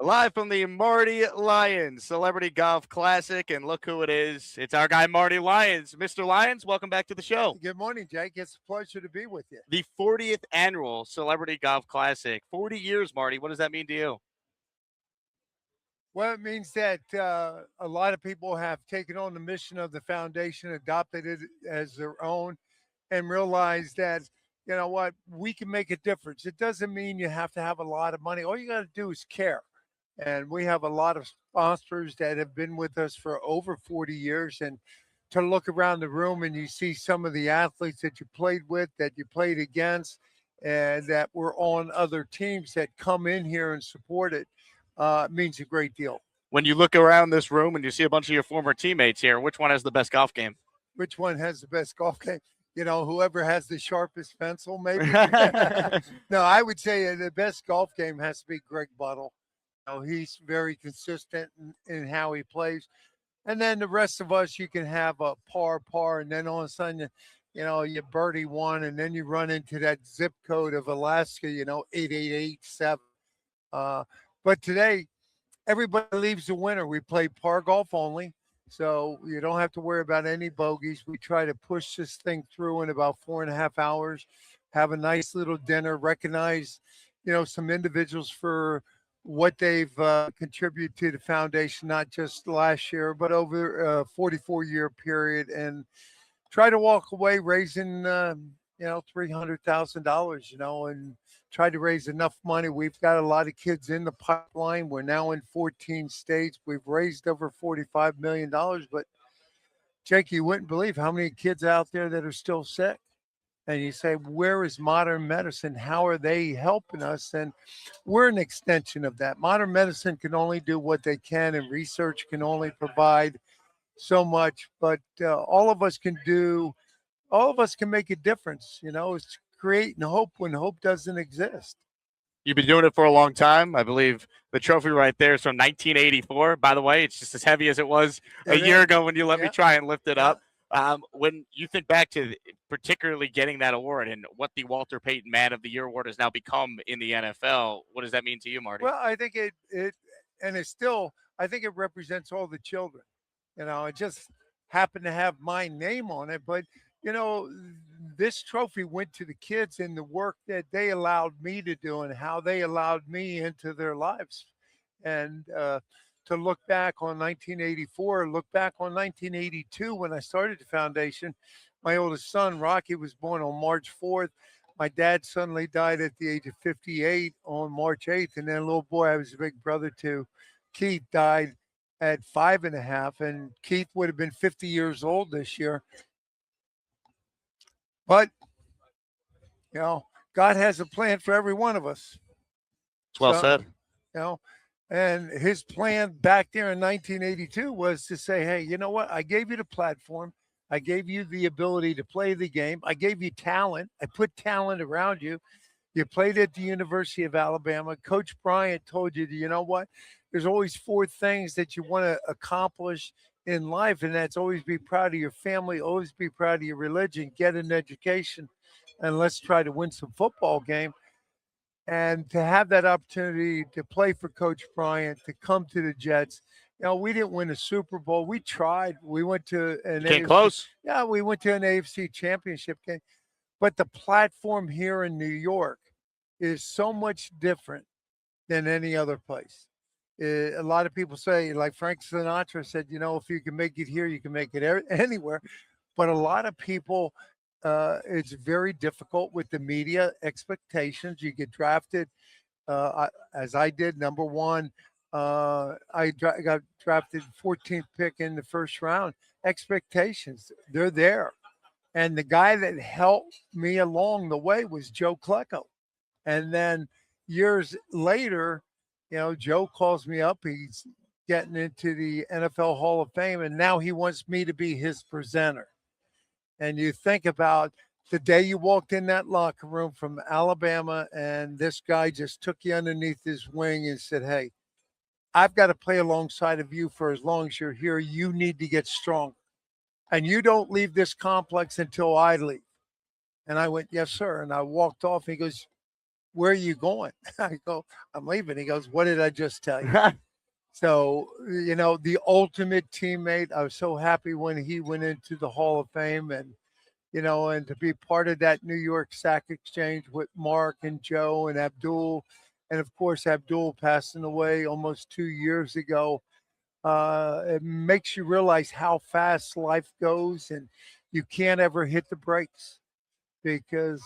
Live from the Marty Lyons Celebrity Golf Classic, and look who it is. It's our guy, Marty Lyons. Mr. Lyons, welcome back to the show. Good morning, Jake. It's a pleasure to be with you. The 40th annual Celebrity Golf Classic. 40 years, Marty. What does that mean to you? Well, it means that a lot of people have taken on the mission of the foundation, adopted it as their own, and realized that, you know what, we can make a difference. It doesn't mean you have to have a lot of money. All you got to do is care. And we have a lot of sponsors that have been with us for over 40 years. And to look around the room and you see some of the athletes that you played with, that you played against, and that were on other teams that come in here and support it, means a great deal. When you look around this room and you see a bunch of your former teammates here, which one has the best golf game? Which one has the best golf game? You know, whoever has the sharpest pencil, maybe. No, I would say the best golf game has to be Greg Buttle. You know, he's very consistent in how he plays. And then the rest of us, you can have a par, and then all of a sudden, you birdie one, and then you run into that zip code of Alaska, 8887. But today, everybody leaves the winner. We play par golf only, so you don't have to worry about any bogeys. We try to push this thing through in about 4.5 hours, have a nice little dinner, recognize, some individuals for what they've contributed to the foundation, not just last year, but over a 44-year period, and try to walk away raising, $300,000, and try to raise enough money. We've got a lot of kids in the pipeline. We're now in 14 states. We've raised over $45 million, but Jake, you wouldn't believe how many kids out there that are still sick. And you say, where is modern medicine? How are they helping us? And we're an extension of that. Modern medicine can only do what they can, and research can only provide so much. But all of us can make a difference. It's creating hope when hope doesn't exist. You've been doing it for a long time. I believe the trophy right there is from 1984. By the way, it's just as heavy as it was a year ago when you let me try and lift it up. When you think back to particularly getting that award and what the Walter Payton Man of the Year award has now become in the NFL, what does that mean to you, Marty? Well, I think it represents all the children. It just happened to have my name on it, but this trophy went to the kids and the work that they allowed me to do and how they allowed me into their lives. And to look back on 1984, look back on 1982 when I started the foundation. My oldest son, Rocky, was born on March 4th. My dad suddenly died at the age of 58 on March 8th. And then a little boy I was a big brother to, Keith, died at 5.5. And Keith would have been 50 years old this year. But, God has a plan for every one of us. It's well said. And his plan back there in 1982 was to say, hey, you know what? I gave you the platform. I gave you the ability to play the game. I gave you talent. I put talent around you. You played at the University of Alabama. Coach Bryant told you, you know what? There's always 4 things that you want to accomplish in life, and that's always be proud of your family, always be proud of your religion, get an education, and let's try to win some football game. And to have that opportunity to play for Coach Bryant, to come to the Jets, we didn't win a Super Bowl. We tried. We went to an Came close. Yeah, we went to an AFC championship game. But the platform here in New York is so much different than any other place. A lot of people say, like Frank Sinatra said, if you can make it here, you can make it anywhere. But a lot of people, it's very difficult with the media expectations. You get drafted, as I did, number one. I got drafted 14th pick in the first round. Expectations, they're there. And the guy that helped me along the way was Joe Klecko. And then years later, Joe calls me up. He's getting into the NFL Hall of Fame, and now he wants me to be his presenter. And you think about the day you walked in that locker room from Alabama, and this guy just took you underneath his wing and said, hey, I've got to play alongside of you for as long as you're here. You need to get stronger. And you don't leave this complex until I leave. And I went, yes, sir. And I walked off. He goes, where are you going? I go, I'm leaving. He goes, what did I just tell you? So, the ultimate teammate. I was so happy when he went into the Hall of Fame, and to be part of that New York Sack Exchange with Mark and Joe and Abdul. And of course, Abdul passing away almost 2 years ago. It makes you realize how fast life goes, and you can't ever hit the brakes because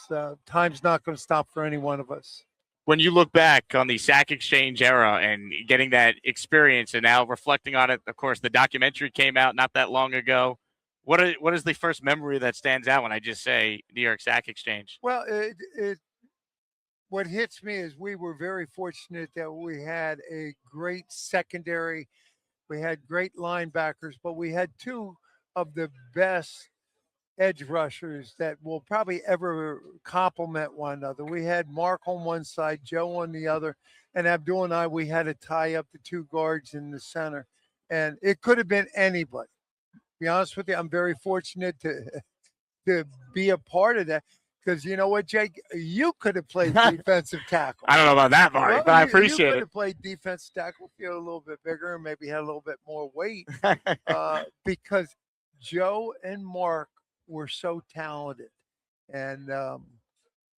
time's not going to stop for any one of us. When you look back on the Sack Exchange era and getting that experience and now reflecting on it, of course, the documentary came out not that long ago. What is the first memory that stands out when I just say New York Sack Exchange? Well, what hits me is we were very fortunate that we had a great secondary. We had great linebackers, but we had two of the best edge rushers that will probably ever complement one another. We had Mark on one side, Joe on the other, and Abdul and I, we had to tie up the two guards in the center. And it could have been anybody. To be honest with you, I'm very fortunate to be a part of that. Because you know what, Jake? You could have played defensive tackle. I don't know about that, Marty, but I appreciate you could it. have played defensive tackle if you're a little bit bigger and maybe had a little bit more weight. Because Joe and Mark were so talented. And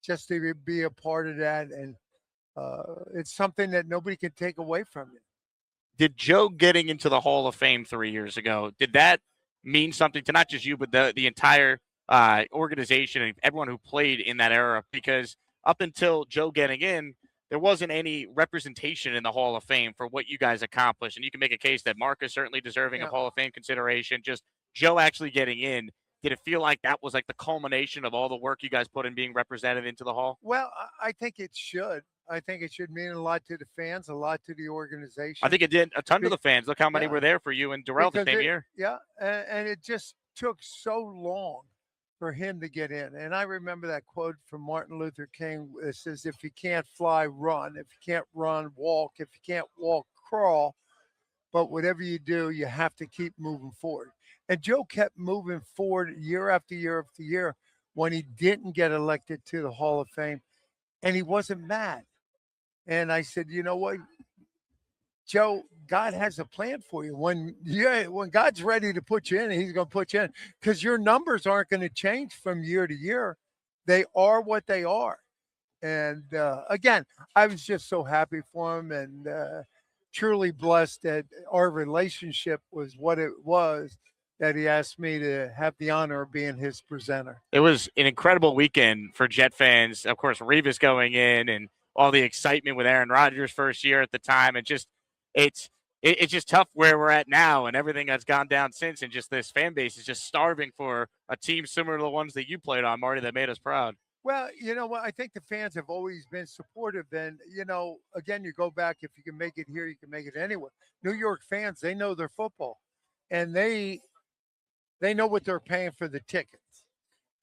just to be a part of that, and it's something that nobody can take away from you. Did Joe getting into the Hall of Fame 3 years ago, did that mean something to not just you, but the entire organization and everyone who played in that era? Because up until Joe getting in, there wasn't any representation in the Hall of Fame for what you guys accomplished. And you can make a case that Mark is certainly deserving of Hall of Fame consideration. Just Joe actually getting in, did it feel like that was like the culmination of all the work you guys put in being represented into the Hall? Well, I think it should. I think it should mean a lot to the fans, a lot to the organization. I think it did a ton to the fans. Look how many were there for you and Darrell the same year. Yeah, and it just took so long for him to get in. And I remember that quote from Martin Luther King. It says, if you can't fly, run. If you can't run, walk. If you can't walk, crawl. But whatever you do, you have to keep moving forward. And Joe kept moving forward year after year after year when he didn't get elected to the Hall of Fame. And he wasn't mad. And I said, you know what, Joe, God has a plan for you. When God's ready to put you in, he's going to put you in, because your numbers aren't going to change from year to year. They are what they are. And again, I was just so happy for him, and truly blessed that our relationship was what it was, that he asked me to have the honor of being his presenter. It was an incredible weekend for Jet fans. Of course, Revis going in and all the excitement with Aaron Rodgers' first year at the time. And just it's just tough where we're at now and everything that's gone down since. And just this fan base is just starving for a team similar to the ones that you played on, Marty, that made us proud. Well, you know what? I think the fans have always been supportive. And, again, you go back, if you can make it here, you can make it anywhere. New York fans, they know their football. And they know what they're paying for the tickets.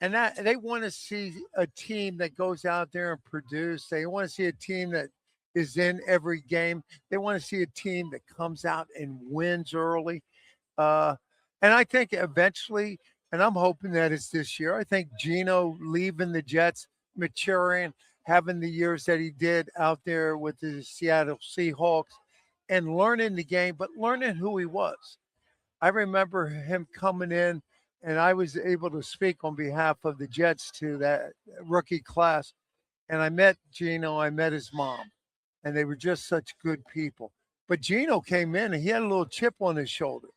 And that they want to see a team that goes out there and produce. They want to see a team that is in every game. They want to see a team that comes out and wins early. And I think eventually, and I'm hoping that it's this year, I think Geno leaving the Jets, maturing, having the years that he did out there with the Seattle Seahawks, and learning the game, but learning who he was. I remember him coming in, and I was able to speak on behalf of the Jets to that rookie class. And I met Geno, I met his mom, and they were just such good people. But Geno came in, and he had a little chip on his shoulder.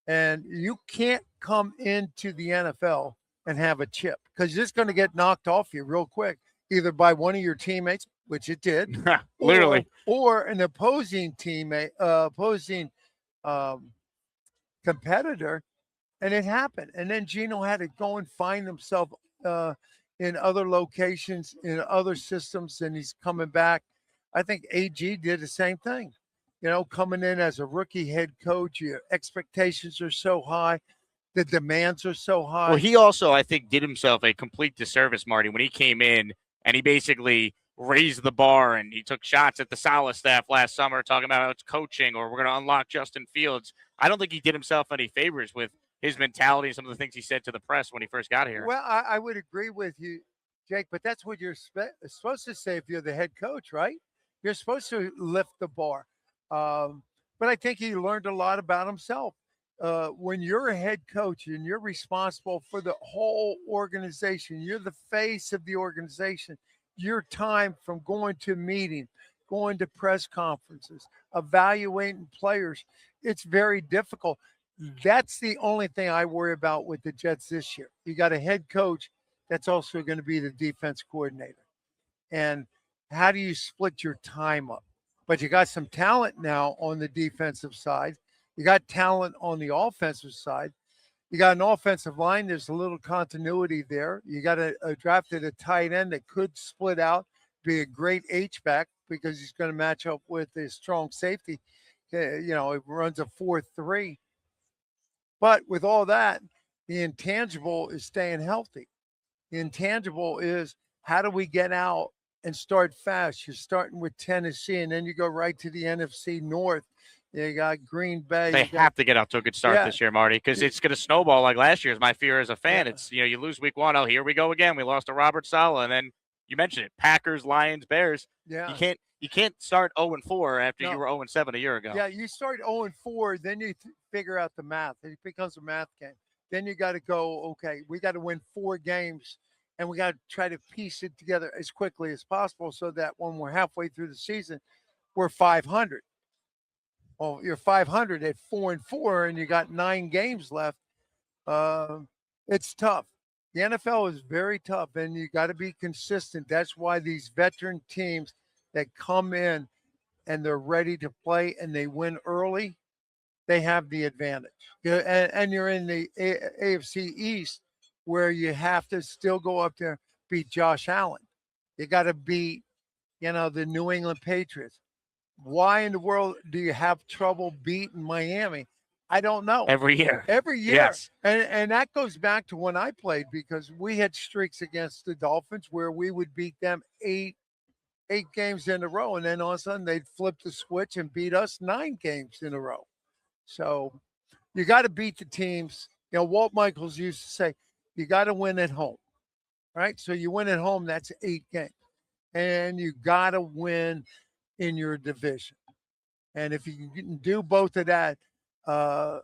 And you can't come into the NFL and have a chip, because you're just going to get knocked off you real quick, either by one of your teammates, which it did, literally, or an opposing teammate, competitor. And it happened. And then Geno had to go and find himself in other locations, in other systems, and he's coming back. I think AG did the same thing. Coming in as a rookie head coach, your expectations are so high. The demands are so high. Well, he also, I think, did himself a complete disservice, Marty, when he came in and he basically raised the bar and he took shots at the Saleh staff last summer talking about how it's coaching or we're going to unlock Justin Fields. I don't think he did himself any favors with his mentality and some of the things he said to the press when he first got here. Well, I would agree with you, Jake, but that's what you're supposed to say if you're the head coach, right? You're supposed to lift the bar. But I think he learned a lot about himself. When you're a head coach and you're responsible for the whole organization, you're the face of the organization. Your time from going to a meeting, going to press conferences, evaluating players, it's very difficult. That's the only thing I worry about with the Jets this year. You got a head coach that's also going to be the defense coordinator. And how do you split your time up? But you got some talent now on the defensive side. You got talent on the offensive side. You got an offensive line. There's a little continuity there. You got a drafted a tight end that could split out, be a great H-back because he's going to match up with a strong safety. It runs a 4-3. But with all that, the intangible is staying healthy. The intangible is how do we get out and start fast? You're starting with Tennessee, and then you go right to the NFC North. You got Green Bay. They have to get out to a good start this year, Marty, because it's going to snowball like last year. Is my fear as a fan. Yeah. It's you lose week 1. Oh, here we go again. We lost to Robert Saleh, and then you mentioned it: Packers, Lions, Bears. Yeah, you can't start 0-4 after you were 0-7 a year ago. Yeah, you start 0-4, then you figure out the math. It becomes a math game. Then you got to go. Okay, we got to win 4 games. And we got to try to piece it together as quickly as possible so that when we're halfway through the season, we're 500. Well, you're 500 at 4-4, and you got 9 games left. It's tough. The NFL is very tough, and you got to be consistent. That's why these veteran teams that come in and they're ready to play and they win early, they have the advantage. And you're in the AFC East, where you have to still go up there, beat Josh Allen. You got to beat, the New England Patriots. Why in the world do you have trouble beating Miami? I don't know. Every year. Yes. And that goes back to when I played, because we had streaks against the Dolphins where we would beat them 8 games in a row. And then all of a sudden they'd flip the switch and beat us 9 games in a row. So you got to beat the teams. Walt Michaels used to say, you got to win at home, right? So you win at home, that's 8 games. And you got to win in your division. And if you can do both of that,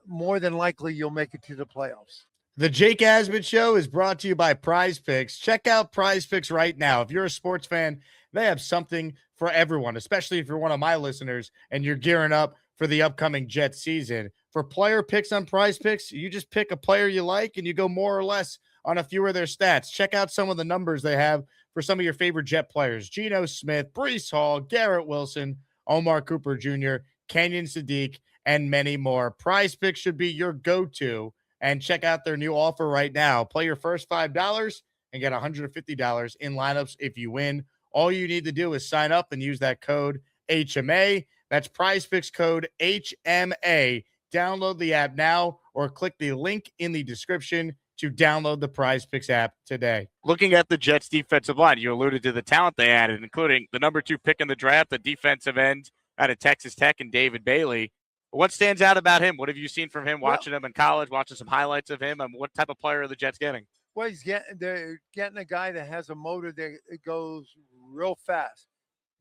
more than likely you'll make it to the playoffs. The Jake Asman Show is brought to you by PrizePicks. Check out PrizePicks right now. If you're a sports fan, they have something for everyone, especially if you're one of my listeners and you're gearing up for the upcoming Jets season. For player picks on PrizePicks, you just pick a player you like and you go more or less on a few of their stats. Check out some of the numbers they have for some of your favorite Jet players: Geno Smith, Breece Hall, Garrett Wilson, Omar Cooper Jr., Kenyon Sadiq, and many more. PrizePicks should be your go-to, and check out their new offer right now. Play your first $5 and get $150 in lineups if you win. All you need to do is sign up and use that code HMA. That's PrizePicks code HMA. Download the app now or click the link in the description to download the PrizePicks app today. Looking at the Jets defensive line, you alluded to the talent they added, including the number 2 pick in the draft, the defensive end out of Texas Tech, and David Bailey. What stands out about him? What have you seen from him, watching him in college, watching some highlights of him? And what type of player are the Jets getting? Well, they're getting a guy that has a motor that goes real fast.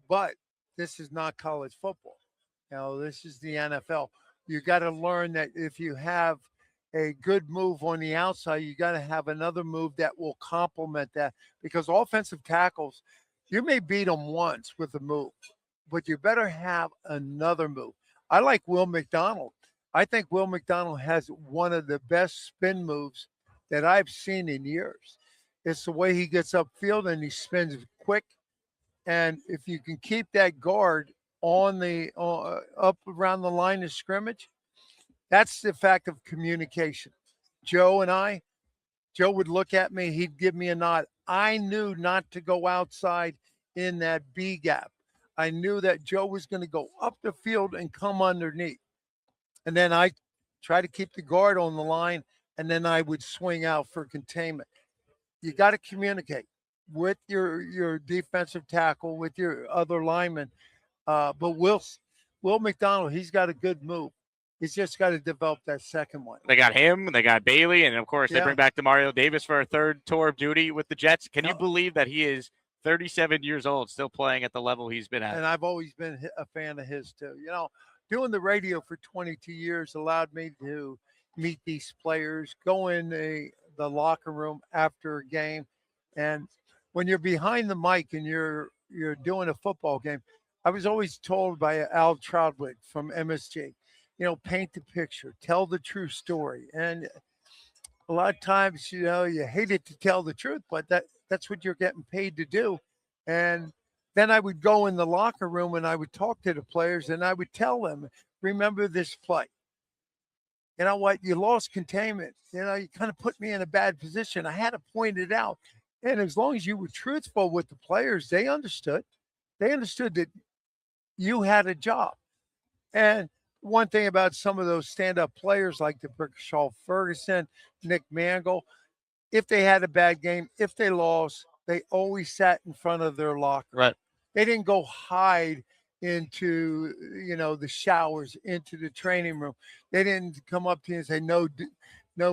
But this is not college football. This is the NFL. You got to learn that if you have a good move on the outside, you got to have another move that will complement that, because offensive tackles, you may beat them once with a move, but you better have another move. I like Will McDonald. I think Will McDonald has one of the best spin moves that I've seen in years. It's the way he gets upfield and he spins quick. And if you can keep that guard on the up around the line of scrimmage, that's the fact of communication. Joe would look at me, he'd give me a nod. I knew not to go outside in that B gap. I knew that Joe was going to go up the field and come underneath. And then I try to keep the guard on the line, and then I would swing out for containment. You got to communicate with your defensive tackle, with your other lineman. But Will McDonald, he's got a good move. He's just got to develop that second one. They got him, they got Bailey, and of course they Yeah. bring back Demario Davis for a third tour of duty with the Jets. Can you No. believe that he is 37 years old, still playing at the level he's been at? And I've always been a fan of his too. Doing the radio for 22 years allowed me to meet these players, go in the locker room after a game, and when you're behind the mic and you're doing a football game, I was always told by Al Troutwig from MSG, paint the picture, tell the true story. And a lot of times, you hate it to tell the truth, but that's what you're getting paid to do. And then I would go in the locker room and I would talk to the players and I would tell them, remember this play. You know what? You lost containment. You kind of put me in a bad position. I had to point it out. And as long as you were truthful with the players, they understood. They understood that you had a job. And one thing about some of those stand-up players like the Brickashaw Ferguson, Nick Mangold, if they had a bad game, if they lost, they always sat in front of their locker. Right. They didn't go hide into, the showers, into the training room. They didn't come up to you and say, no,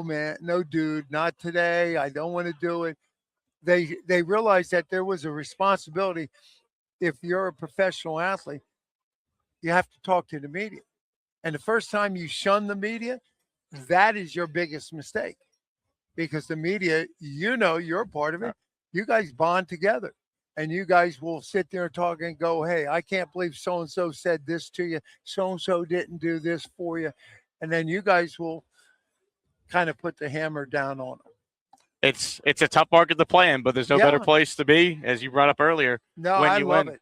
man, no, dude, not today. I don't want to do it. They realized that there was a responsibility. If you're a professional athlete, you have to talk to the media. And the first time you shun the media, that is your biggest mistake. Because the media, you're a part of it. You guys bond together. And you guys will sit there and talk and go, hey, I can't believe so-and-so said this to you. So-and-so didn't do this for you. And then you guys will kind of put the hammer down on them. It's a tough market to play in, but there's no better place to be, as you brought up earlier. No, I love it.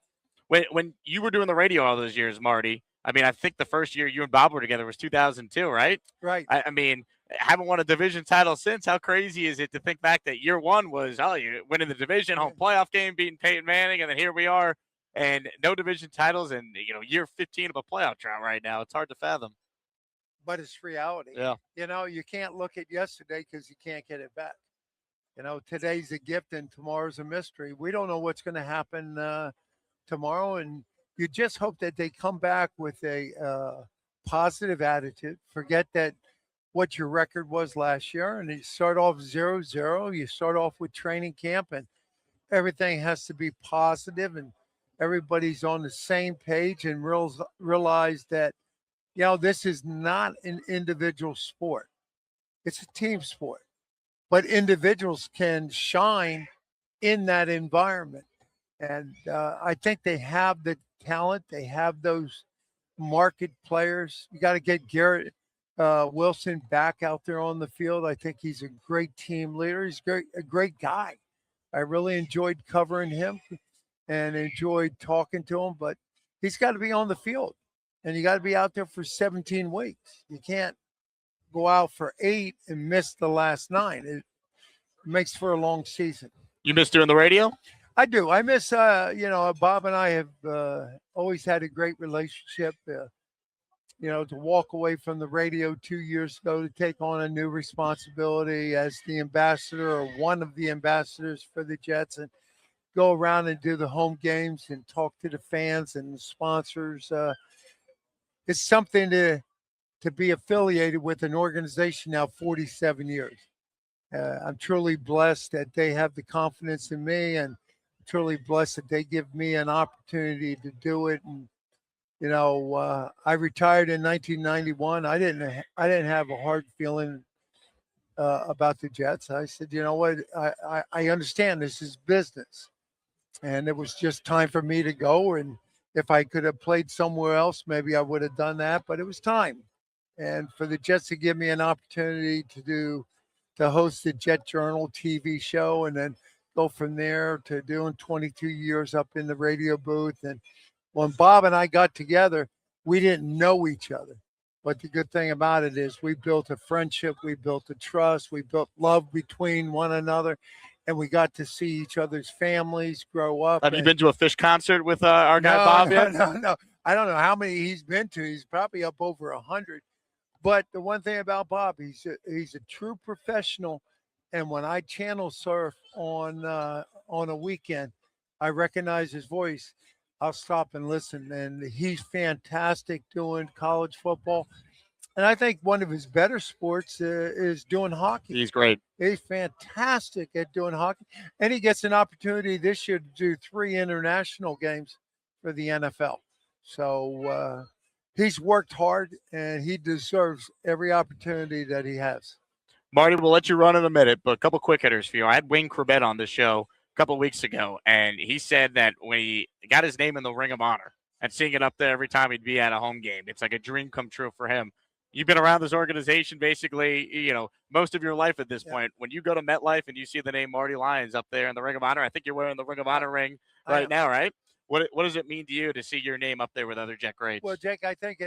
When you were doing the radio all those years, Marty, I mean, I think the first year you and Bob were together was 2002, right? Right. I mean, haven't won a division title since. How crazy is it to think back that year one was, you winning the division, home playoff game, beating Peyton Manning, and then here we are, and no division titles, and year 15 of a playoff drought right now. It's hard to fathom. But it's reality. Yeah. You can't look at yesterday because you can't get it back. Today's a gift and tomorrow's a mystery. We don't know what's going to happen tomorrow, and you just hope that they come back with a positive attitude. Forget that what your record was last year, and you start off 0-0. You start off with training camp, and everything has to be positive, and everybody's on the same page, and realize that this is not an individual sport. It's a team sport. But individuals can shine in that environment. And I think they have the talent. They have those market players. You got to get Garrett Wilson back out there on the field. I think he's a great team leader. He's a great guy. I really enjoyed covering him and enjoyed talking to him. But he's got to be on the field. And you got to be out there for 17 weeks. You can't go out for 8 and miss the last 9. It makes for a long season. You miss doing the radio? I do. I miss, Bob and I have always had a great relationship. To walk away from the radio 2 years ago to take on a new responsibility as the ambassador or one of the ambassadors for the Jets and go around and do the home games and talk to the fans and the sponsors. It's something to be affiliated with an organization now 47 years. I'm truly blessed that they have the confidence in me, and truly blessed that they give me an opportunity to do it. And I retired in 1991. I didn't have a hard feeling about the Jets. I said, you know what, I understand this is business, and it was just time for me to go. And if I could have played somewhere else, maybe I would have done that. But it was time. And for the Jets to give me an opportunity to host the Jet Journal TV show and then go from there to doing 22 years up in the radio booth. And when Bob and I got together, we didn't know each other. But the good thing about it is we built a friendship, we built a trust, we built love between one another, and we got to see each other's families grow up. Have you been to a Fish concert with our guy Bob yet? No. I don't know how many he's been to. He's probably up over 100. But the one thing about Bob, he's a true professional. And when I channel surf on a weekend, I recognize his voice. I'll stop and listen. And he's fantastic doing college football. And I think one of his better sports is doing hockey. He's great. He's fantastic at doing hockey. And he gets an opportunity this year to do 3 international games for the NFL. So he's worked hard, and he deserves every opportunity that he has. Marty, we'll let you run in a minute, but a couple quick hitters for you. I had Wayne Corbett on the show a couple of weeks ago, and he said that when he got his name in the Ring of Honor and seeing it up there every time he'd be at a home game, it's like a dream come true for him. You've been around this organization basically, most of your life at this point. When you go to MetLife and you see the name Marty Lyons up there in the Ring of Honor, I think you're wearing the Ring of Honor ring right now, right? What does it mean to you to see your name up there with other Jet greats? Well, Jake, I think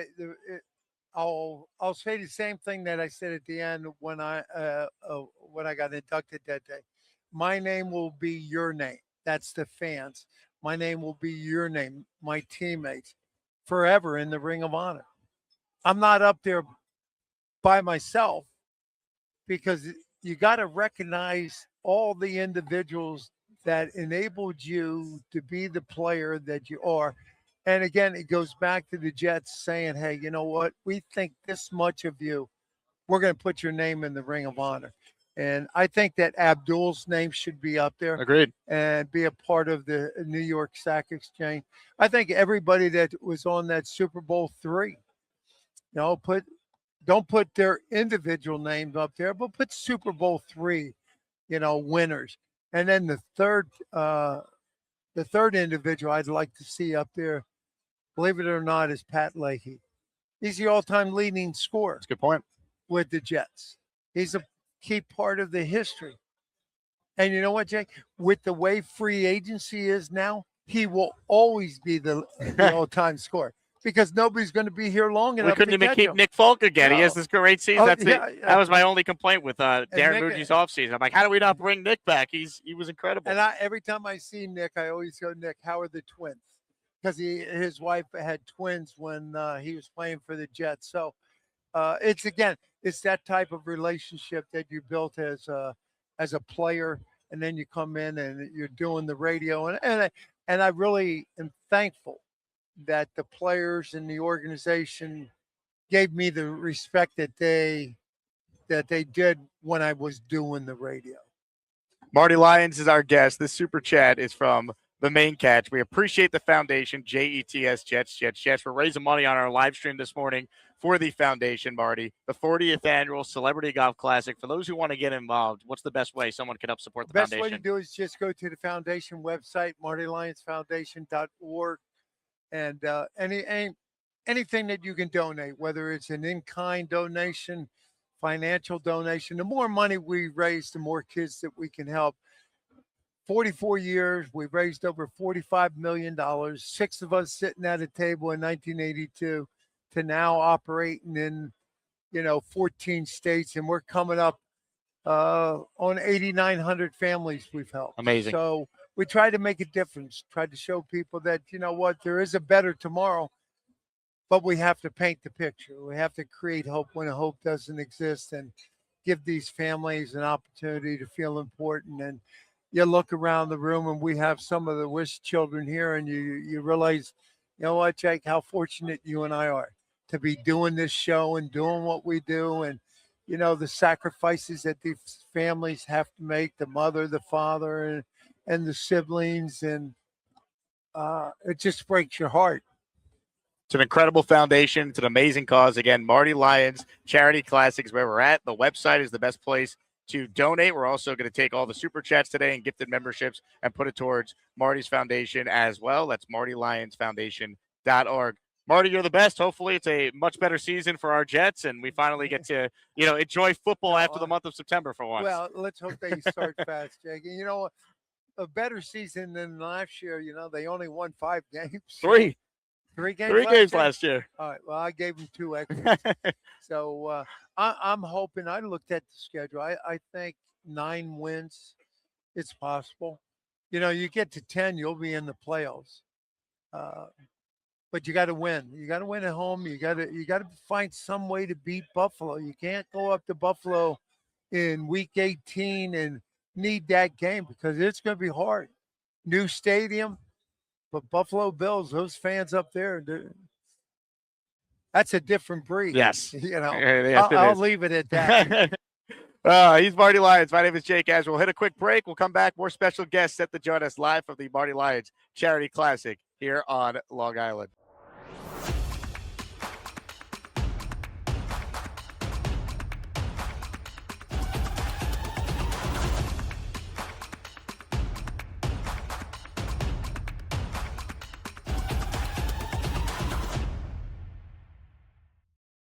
I'll say the same thing that I said at the end when I got inducted that day. My name will be your name. That's the fans. My name will be your name, my teammates, forever in the Ring of Honor. I'm not up there by myself because you got to recognize all the individuals that enabled you to be the player that you are. And again, it goes back to the Jets saying, hey, you know what? We think this much of you. We're going to put your name in the Ring of Honor. And I think that Abdul's name should be up there. Agreed. And be a part of the New York Sack Exchange. I think everybody that was on that Super Bowl III, don't put their individual names up there, but put Super Bowl III, winners. And then the third individual I'd like to see up there, believe it or not, is Pat Leahy. He's the all-time leading scorer. That's a good point. With the Jets. He's a key part of the history. And you know what, Jake? With the way free agency is now, he will always be the all-time scorer because nobody's going to be here long enough. We couldn't to even keep him. Nick Folk again. No. He has this great season. That was my only complaint with Darren Muji's offseason. I'm like, how do we not bring Nick back? He was incredible. And every time I see Nick, I always go, Nick, how are the twins? Because his wife had twins when he was playing for the Jets. So it's that type of relationship that you built as a player, and then you come in and you're doing the radio. And I really am thankful that the players in the organization gave me the respect that they did when I was doing the radio. Marty Lyons is our guest. This super chat is from the main catch. We appreciate the foundation, JETS, Jets. We're raising money on our live stream this morning for the foundation, Marty. The 40th annual Celebrity Golf Classic. For those who want to get involved, what's the best way someone can help support the foundation? The best way to do is just go to the foundation website, martylyonsfoundation.org. And anything that you can donate, whether it's an in-kind donation, financial donation, the more money we raise, the more kids that we can help. 44 years, we've raised over $45 million, 6 of us sitting at a table in 1982 to now operating in, 14 states. And we're coming up on 8,900 families we've helped. Amazing. So we try to make a difference, try to show people that, there is a better tomorrow, but we have to paint the picture. We have to create hope when hope doesn't exist and give these families an opportunity to feel important. And you look around the room and we have some of the wish children here, and you realize, you know what, Jake, how fortunate you and I are to be doing this show and doing what we do. And, the sacrifices that these families have to make, the mother, the father, and the siblings. And it just breaks your heart. It's an incredible foundation. It's an amazing cause. Again, Marty Lyons Charity Classic is where we're at. The website is the best place to donate. We're also going to take all the super chats today and gifted memberships and put it towards Marty's foundation as well. That's martylyonsfoundation.org. Marty, you're the best. Hopefully it's a much better season for our Jets, and we finally get to, enjoy football after the month of September for once. Well, let's hope they start fast, Jake. And, a better season than last year. They only won 5 games. 3 games last year. All right. Well, I gave them 2 extras. So I'm hoping. I looked at the schedule. I think 9 wins. It's possible. You get to 10, you'll be in the playoffs. But you got to win. You got to win at home. You got to find some way to beat Buffalo. You can't go up to Buffalo in Week 18 and need that game because it's going to be hard. New stadium. But Buffalo Bills, those fans up there, That's a different breed. Yes. You know, Yes, it I'll is. leave it at that. He's Marty Lyons. My name is Jake Asman. We'll hit a quick break. We'll come back. More special guests set to join us live from the Marty Lyons Charity Classic here on Long Island.